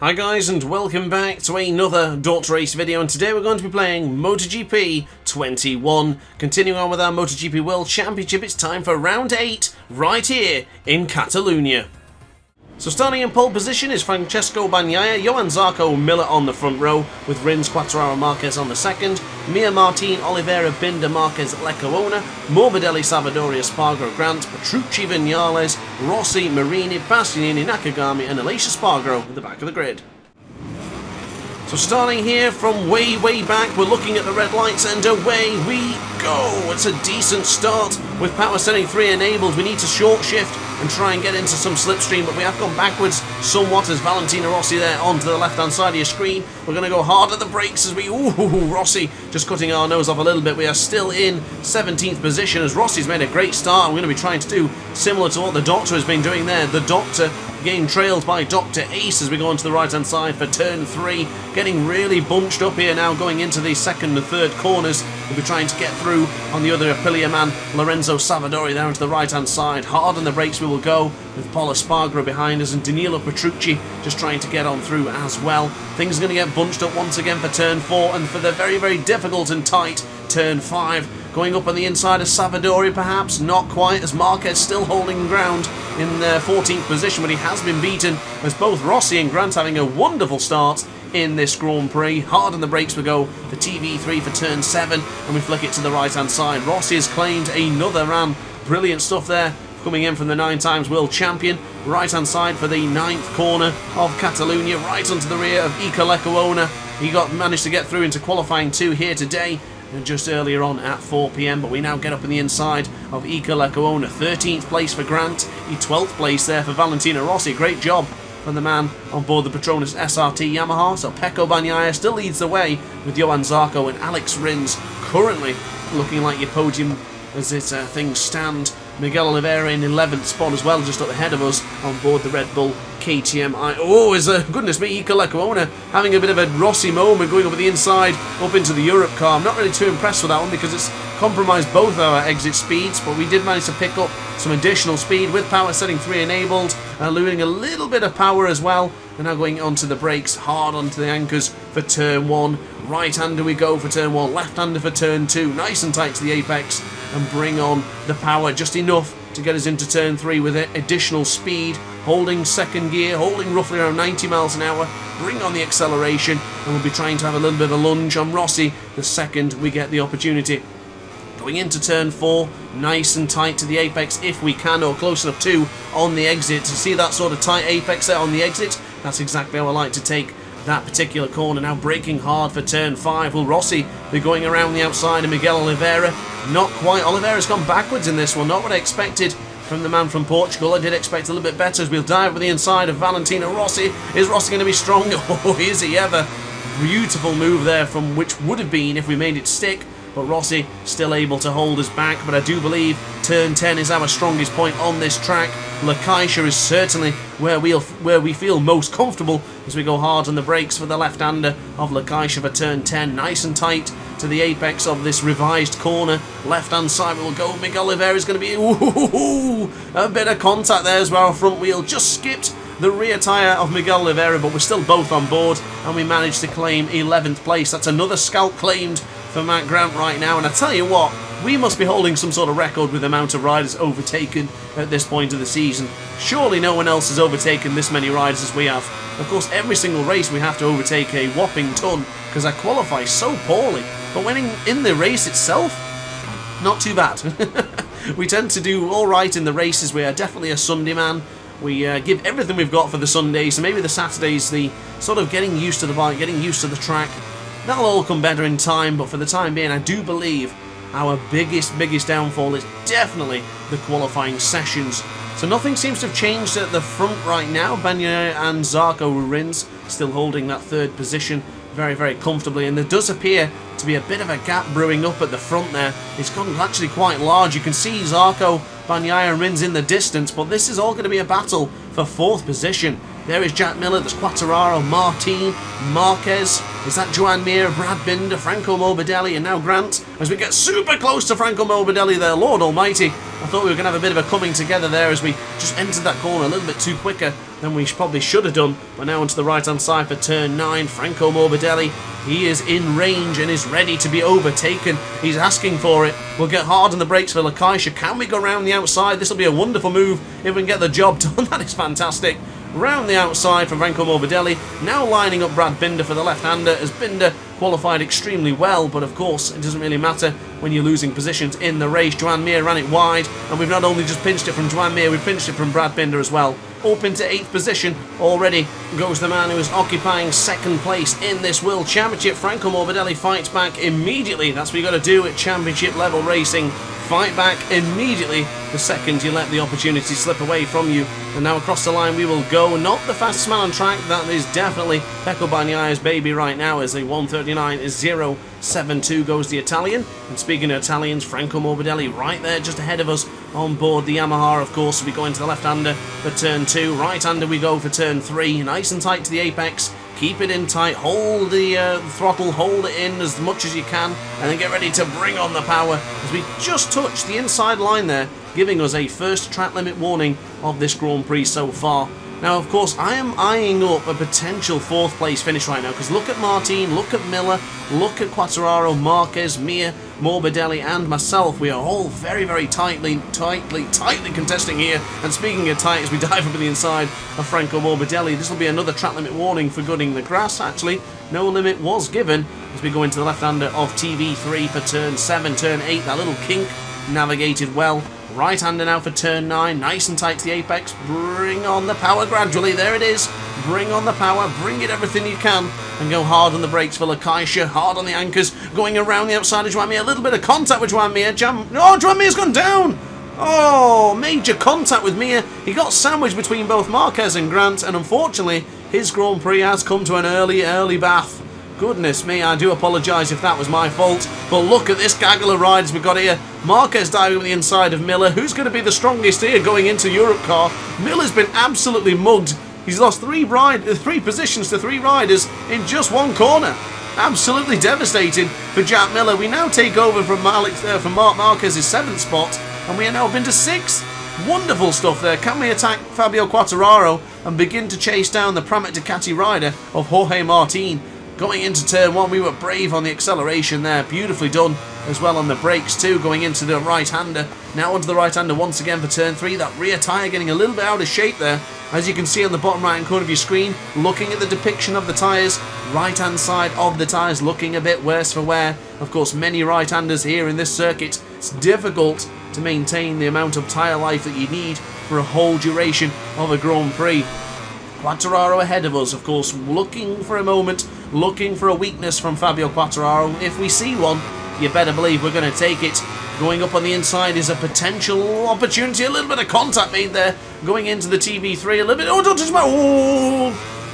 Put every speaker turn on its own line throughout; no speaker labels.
Hi guys, and welcome back to another Dot Race video, and today we're going to be playing MotoGP 21. Continuing on with our MotoGP World Championship, it's time for round 8 right here in Catalunya. So starting in pole position is Francesco Bagnaia, Johan Zarco Miller on the front row, with Rins, Quartararo, Marquez on the second, Mir, Martin, Oliveira, Binder, Marquez, Lecuona, Morbidelli, Savadori, Espargaro, Grant, Petrucci, Vinales, Rossi, Marini, Bastianini, Nakagami and Aleix Espargaro at the back of the grid. So starting here from way back, we're looking at the red lights and away we go. It's a decent start with power setting 3 enabled. We need to short shift and try and get into some slipstream, but we have gone backwards somewhat as Valentino Rossi there onto the left hand side of your screen. We're going to go hard at the brakes as we, Rossi just cutting our nose off a little bit. We are still in 17th position as Rossi's made a great start. We're going to be trying to do similar to what the Doctor has been doing there. The Doctor getting trailed by Dr. Ace as we go onto the right hand side for turn 3, getting really bunched up here now going into the second and third corners. We'll be trying to get through on the other Aprilia man, Lorenzo Savadori there onto the right hand side. Hard on the brakes we will go with Paul Espargaro behind us and Danilo Petrucci just trying to get on through as well. Things are going to get bunched up once again for turn 4 and for the very difficult and tight turn 5. Going up on the inside of Savadori perhaps, not quite, as Marquez still holding ground in the 14th position, but he has been beaten as both Rossi and Grant having a wonderful start in this Grand Prix. Hard on the brakes we go for TV3 for turn 7 and we flick it to the right hand side. Rossi has claimed another run. Brilliant stuff there coming in from the 9 times world champion. Right hand side for the 9th corner of Catalunya, right onto the rear of Iker Lecuona. He managed to get through into qualifying 2 here today and just earlier on at 4 PM, but we now get up in the inside of Iker Lecuona. 13th place for Grant, 12th place there for Valentino Rossi. Great job from the man on board the Petronas SRT Yamaha. So Pecco Bagnaia still leads the way with Johan Zarco and Alex Rins currently looking like your podium as things stand. Miguel Oliveira in 11th spot as well, just up ahead of us on board the Red Bull KTM. Goodness me, Iker Lecuona having a bit of a Rossi moment going over the inside up into the Europe car. I'm not really too impressed with that one because it's compromised both our exit speeds, but we did manage to pick up some additional speed with power setting 3 enabled, losing a little bit of power as well. And now going onto the brakes, hard onto the anchors for turn 1. Right-hander we go for turn 1, left-hander for turn 2. Nice and tight to the apex and bring on the power just enough to get us into turn 3 with additional speed. Holding second gear, holding roughly around 90 miles an hour. Bring on the acceleration and we'll be trying to have a little bit of a lunge on Rossi the second we get the opportunity. Going into turn 4, nice and tight to the apex if we can, or close enough to on the exit. To see that sort of tight apex there on the exit, that's exactly how I like to take that particular corner. Now braking hard for turn 5. Will Rossi be going around the outside of Miguel Oliveira? Not quite. Oliveira's gone backwards in this one. Not what I expected from the man from Portugal. I did expect a little bit better as we'll dive with the inside of Valentino Rossi. Is Rossi going to be strong? Oh, is he ever? Beautiful move there from which would have been if we made it stick. But Rossi still able to hold us back. But I do believe turn 10 is our strongest point on this track. Lakaisha is certainly where we feel most comfortable as we go hard on the brakes for the left-hander of Lakaisha for turn 10. Nice and tight to the apex of this revised corner. Left-hand side will go. Miguel Oliveira is going to be a bit of contact there as well. Our front wheel just skipped the rear tyre of Miguel Oliveira, but we're still both on board and we managed to claim 11th place. That's another scalp claimed for Matt Grant right now, and I tell you what, we must be holding some sort of record with the amount of riders overtaken at this point of the season. Surely no one else has overtaken this many riders as we have. Of course, every single race we have to overtake a whopping ton because I qualify so poorly, but when in the race itself, not too bad. We tend to do alright in the races. We are definitely a Sunday man. We give everything we've got for the Sundays, so maybe the Saturdays, the sort of getting used to the bike, getting used to the track. That'll all come better in time, but for the time being, I do believe our biggest downfall is definitely the qualifying sessions. So nothing seems to have changed at the front right now. Bagnaia and Zarco Rins still holding that 3rd position very comfortably, and there does appear to be a bit of a gap brewing up at the front there. It's gotten actually quite large. You can see Zarco, Bagnaia and Rins in the distance, but this is all going to be a battle for 4th position. There is Jack Miller, there's Quartararo, Martin, Marquez, is that Joan Mir, Brad Binder, Franco Morbidelli, and now Grant, as we get super close to Franco Morbidelli there. Lord almighty, I thought we were going to have a bit of a coming together there as we just entered that corner a little bit too quicker than we probably should have done. But now onto the right-hand side for turn 9. Franco Morbidelli, he is in range and is ready to be overtaken. He's asking for it. We'll get hard on the brakes for Lakaisha. Can we go around the outside? This will be a wonderful move if we can get the job done. That is fantastic. Round the outside for Franco Morbidelli. Now lining up Brad Binder for the left-hander, as Binder qualified extremely well, but of course it doesn't really matter when you're losing positions in the race. Joan Mir ran it wide, and we've not only just pinched it from Joan Mir, we've pinched it from Brad Binder as well. Up into 8th position already goes the man who is occupying 2nd place in this World Championship. Franco Morbidelli fights back immediately. That's what you got to do at championship level racing. Fight back immediately the second you let the opportunity slip away from you. And now across the line we will go. Not the fastest man on track. That is definitely Pecco Bagnaglia's baby right now, as a 1:39.072 goes the Italian. And speaking of Italians, Franco Morbidelli right there just ahead of us on board the Yamaha, of course. We go into the left-hander for turn 2. Right-hander we go for turn 3. Nice and tight to the apex. Keep it in tight, hold the throttle, hold it in as much as you can, and then get ready to bring on the power, as we just touched the inside line there, giving us a first track limit warning of this Grand Prix so far. Now, of course, I am eyeing up a potential 4th place finish right now, because look at Martin, look at Miller, look at Quartararo, Marquez, Mir, Morbidelli and myself. We are all very tightly contesting here. And speaking of tight, as we dive up to the inside of Franco Morbidelli, this will be another track limit warning for gutting the grass. Actually, no limit was given as we go into the left-hander of TV3 for turn 7, turn 8. That little kink navigated well. Right-hander now for turn 9, nice and tight to the apex. Bring on the power gradually, there it is. Bring on the power, bring it everything you can, and go hard on the brakes for Lakaisha, hard on the anchors, going around the outside of Joan Mir. A little bit of contact with Joan Mir. Oh, Joan Mir's gone down! Oh, major contact with Mir. He got sandwiched between both Marquez and Grant, and unfortunately, his Grand Prix has come to an early bath. Goodness me, I do apologise if that was my fault. But look at this gaggle of riders we've got here. Marquez diving on the inside of Miller. Who's going to be the strongest here going into Europe car? Miller's been absolutely mugged. He's lost 3 positions to 3 riders in just 1 corner. Absolutely devastating for Jack Miller. We now take over from Marc Marquez's 7th spot, and we are now up into 6th. Wonderful stuff there. Can we attack Fabio Quartararo and begin to chase down the Pramac Ducati rider of Jorge Martin? Going into turn 1, we were brave on the acceleration there. Beautifully done as well on the brakes too, going into the right-hander. Now onto the right-hander once again for turn 3. That rear tyre getting a little bit out of shape there. As you can see on the bottom right-hand corner of your screen, looking at the depiction of the tyres, right-hand side of the tyres looking a bit worse for wear. Of course, many right-handers here in this circuit. It's difficult to maintain the amount of tyre life that you need for a whole duration of a Grand Prix. Quartararo ahead of us, of course, looking for a moment, looking for a weakness from Fabio Quartararo. If we see one, you better believe we're going to take it. Going up on the inside is a potential opportunity. A little bit of contact made there. Going into the TV3 a little bit. Oh, don't touch my... Oh!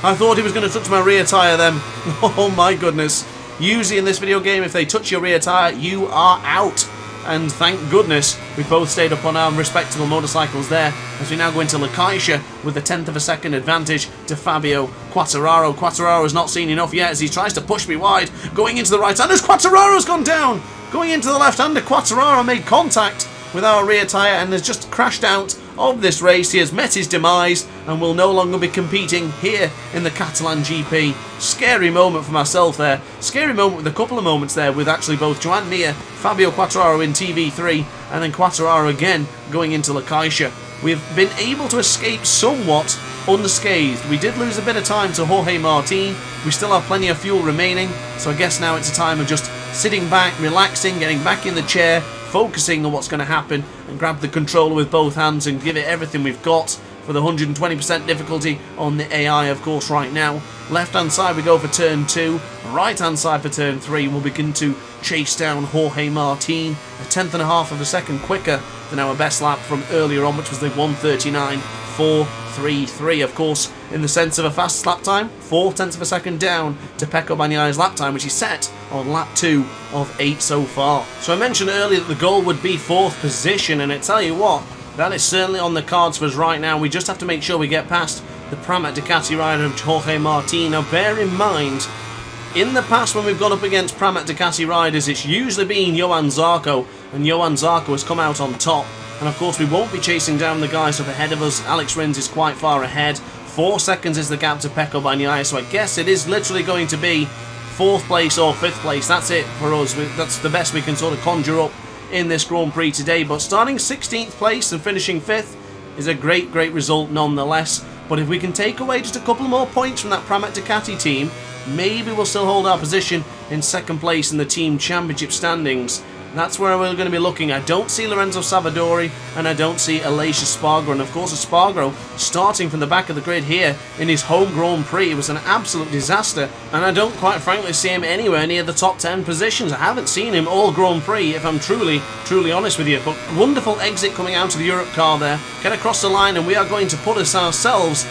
I thought he was going to touch my rear tyre then. Oh my goodness. Usually in this video game, if they touch your rear tyre, you are out. And thank goodness we both stayed up on our respectable motorcycles there, as we now go into Lakaisha with a 1/10 of a second advantage to Fabio Quartararo. Quartararo has not seen enough yet as he tries to push me wide. Going into the right-hander, Quartararo's gone down! Going into the left-hander, Quartararo made contact with our rear tyre and has just crashed out of this race. He has met his demise and will no longer be competing here in the Catalan GP. Scary moment for myself there. Scary moment with a couple of moments there with actually both Joan Mir, Fabio Quartararo in TV3 and then Quartararo again going into Lakaisha. We've been able to escape somewhat unscathed. We did lose a bit of time to Jorge Martin. We still have plenty of fuel remaining, so I guess now it's a time of just sitting back, relaxing, getting back in the chair, focusing on what's going to happen, and grab the controller with both hands and give it everything we've got for the 120% difficulty on the AI, of course, right now. Left-hand side we go for turn 2, right-hand side for turn 3. We'll begin to chase down Jorge Martin, a 1/10.5 of a second quicker than our best lap from earlier on, which was the 1:39.433, of course, in the sense of a fast lap time, 0.4 of a second down to Pecco Bagnaglia's lap time, which he set on lap 2 of 8 so far. So I mentioned earlier that the goal would be 4th position, and I tell you what, that is certainly on the cards for us right now. We just have to make sure we get past the Pramac Ducati rider of Jorge Martin. Now bear in mind, in the past when we've gone up against Pramac Ducati riders, it's usually been Johan Zarco, and Johan Zarco has come out on top. And of course we won't be chasing down the guys up ahead of us. Alex Rins is quite far ahead. 4 seconds is the gap to Pecco Bagnaia, so I guess it is literally going to be 4th place or 5th place. That's it for us. That's the best we can sort of conjure up in this Grand Prix today. But starting 16th place and finishing 5th is a great result nonetheless. But if we can take away just a couple more points from that Pramac Ducati team, maybe we'll still hold our position in 2nd place in the team championship standings. That's where we're going to be looking. I don't see Lorenzo Savadori, and I don't see Aleix Espargaro. And of course, Espargaro starting from the back of the grid here in his home Grand Prix. It was an absolute disaster, and I don't quite frankly see him anywhere near the top 10 positions. I haven't seen him all Grand Prix, if I'm truly honest with you. But wonderful exit coming out of the Europe car there. Get across the line, and we are going to put us ourselves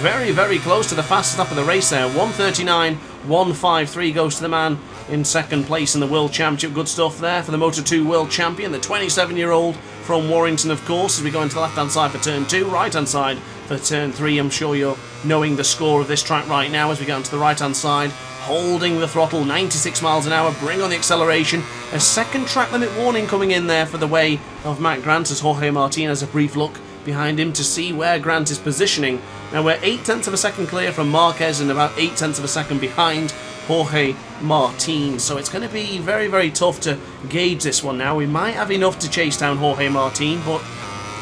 very close to the fastest lap of the race there. 1:39.153 goes to the man in 2nd place in the World Championship. Good stuff there for the Moto2 World Champion, the 27-year-old from Warrington, of course, as we go into the left-hand side for turn 2, right-hand side for turn 3. I'm sure you're knowing the score of this track right now as we go onto the right-hand side, holding the throttle, 96 miles an hour, bring on the acceleration. A second track limit warning coming in there for the way of Matt Grant as Jorge Martin has a brief look behind him to see where Grant is positioning. Now we're 0.8 of a second clear from Marquez and about 0.8 of a second behind Jorge Martin, so it's going to be very tough to gauge this one now. We might have enough to chase down Jorge Martin, but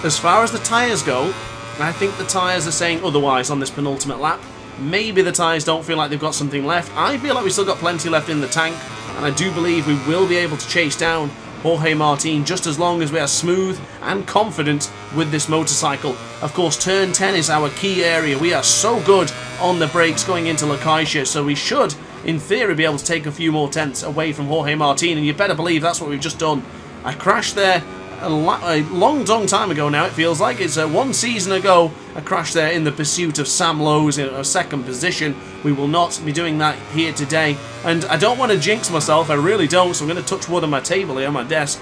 as far as the tyres go, I think the tyres are saying otherwise on this penultimate lap. Maybe the tyres don't feel like they've got something left. I feel like we've still got plenty left in the tank, and I do believe we will be able to chase down Jorge Martin just as long as we are smooth and confident with this motorcycle. Of course, turn 10 is our key area. We are so good on the brakes going into La Caixa, so we should, in theory, be able to take a few more tenths away from Jorge Martin, and you better believe that's what we've just done. I crashed there a long time ago now, it feels like. It's 1 season ago, I crashed there in the pursuit of Sam Lowe's in a 2nd position. We will not be doing that here today, and I don't want to jinx myself, I really don't, so I'm going to touch wood on my table here on my desk.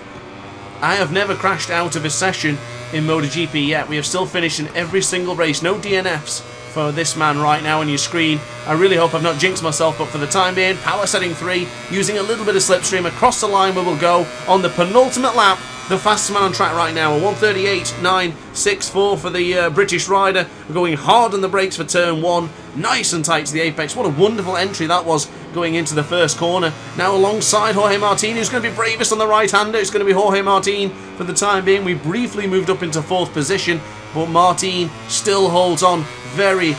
I have never crashed out of a session in MotoGP yet. We have still finished in every single race, no DNFs for this man right now on your screen. I really hope I've not jinxed myself, but for the time being, power setting 3, using a little bit of slipstream across the line where we'll go on the penultimate lap. The fastest man on track right now, a 1:38.964 for the British rider. We're going hard on the brakes for turn 1, nice and tight to the apex. What a wonderful entry that was going into the first corner. Now alongside Jorge Martin, who's going to be bravest on the right-hander. It's going to be Jorge Martin for the time being. We briefly moved up into 4th position, but Martin still holds on very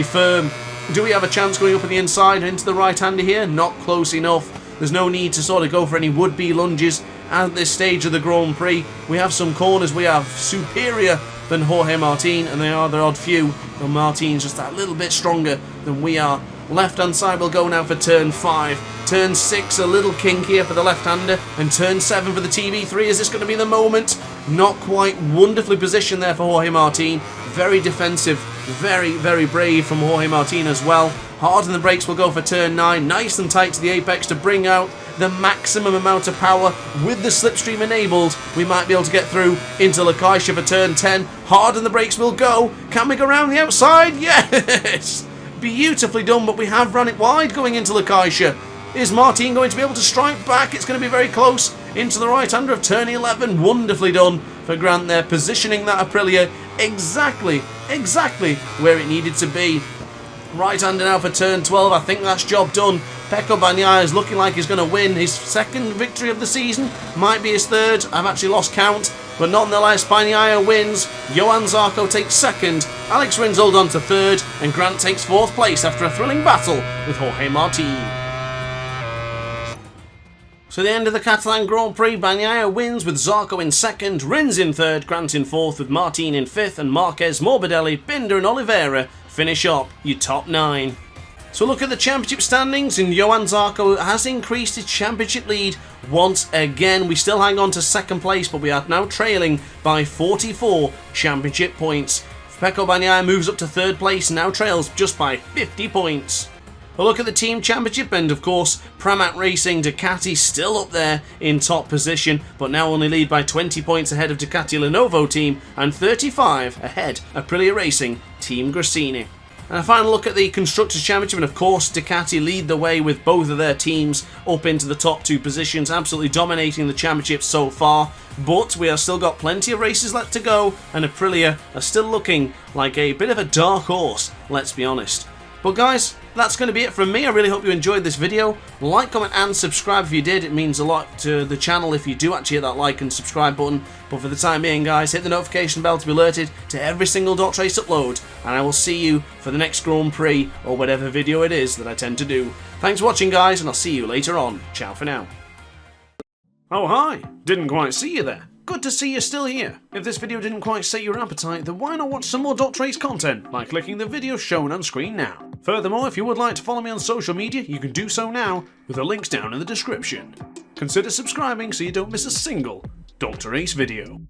firm. Do we have a chance going up on the inside into the right-hander here? Not close enough. There's no need to sort of go for any would-be lunges at this stage of the Grand Prix. We have some corners we are superior than Jorge Martin, and they are the odd few, and Martin's just that little bit stronger than we are. Left-hand side will go now for turn 5. Turn 6, a little kinkier for the left-hander, and turn 7 for the TV3. Is this going to be the moment? Not quite. Wonderfully positioned there for Jorge Martin. Very defensive, very brave from Jorge Martin as well. Hard on the brakes will go for turn 9. Nice and tight to the apex to bring out the maximum amount of power. With the slipstream enabled, we might be able to get through into La Caixa for turn 10. Hard on the brakes will go. Can we go around the outside? Yes! Beautifully done, but we have run it wide going into La Caixa. Is Martin going to be able to strike back? It's going to be very close into the right-hander of turn 11. Wonderfully done for Grant there, positioning that Aprilia exactly where it needed to be. Right-hander now for turn 12. I think that's job done. Pecco Bagnaia is looking like he's going to win his 2nd victory of the season. Might be his 3rd. I've actually lost count. But nonetheless, Bagnaia wins. Johan Zarco takes 2nd. Alex Rins hold on to 3rd. And Grant takes 4th place after a thrilling battle with Jorge Martin. So the end of the Catalan Grand Prix, Bagnaia wins with Zarco in 2nd, Rins in 3rd, Grant in 4th with Martin in 5th, and Marquez, Morbidelli, Binder and Oliveira finish up your top 9. So look at the championship standings, and Johan Zarco has increased his championship lead once again. We still hang on to 2nd place, but we are now trailing by 44 championship points. Pecco Bagnaia moves up to 3rd place, now trails just by 50 points. A look at the team championship, and of course Pramac Racing Ducati still up there in top position, but now only lead by 20 points ahead of Ducati Lenovo team and 35 ahead Aprilia Racing Team Grassini. And a final look at the Constructors' Championship, and of course Ducati lead the way with both of their teams up into the top 2 positions, absolutely dominating the championship so far. But we have still got plenty of races left to go, and Aprilia are still looking like a bit of a dark horse, let's be honest. But guys, that's going to be it from me. I really hope you enjoyed this video. Like, comment and subscribe if you did. It means a lot to the channel if you do actually hit that like and subscribe button. But for the time being guys, hit the notification bell to be alerted to every single Dot Race upload. And I will see you for the next Grand Prix or whatever video it is that I tend to do. Thanks for watching guys, and I'll see you later on. Ciao for now. Oh hi, didn't quite see you there. Good to see you're still here. If this video didn't quite sate your appetite, then why not watch some more Dot Race content by clicking the video shown on screen now. Furthermore, if you would like to follow me on social media, you can do so now with the links down in the description. Consider subscribing so you don't miss a single Dot Race video.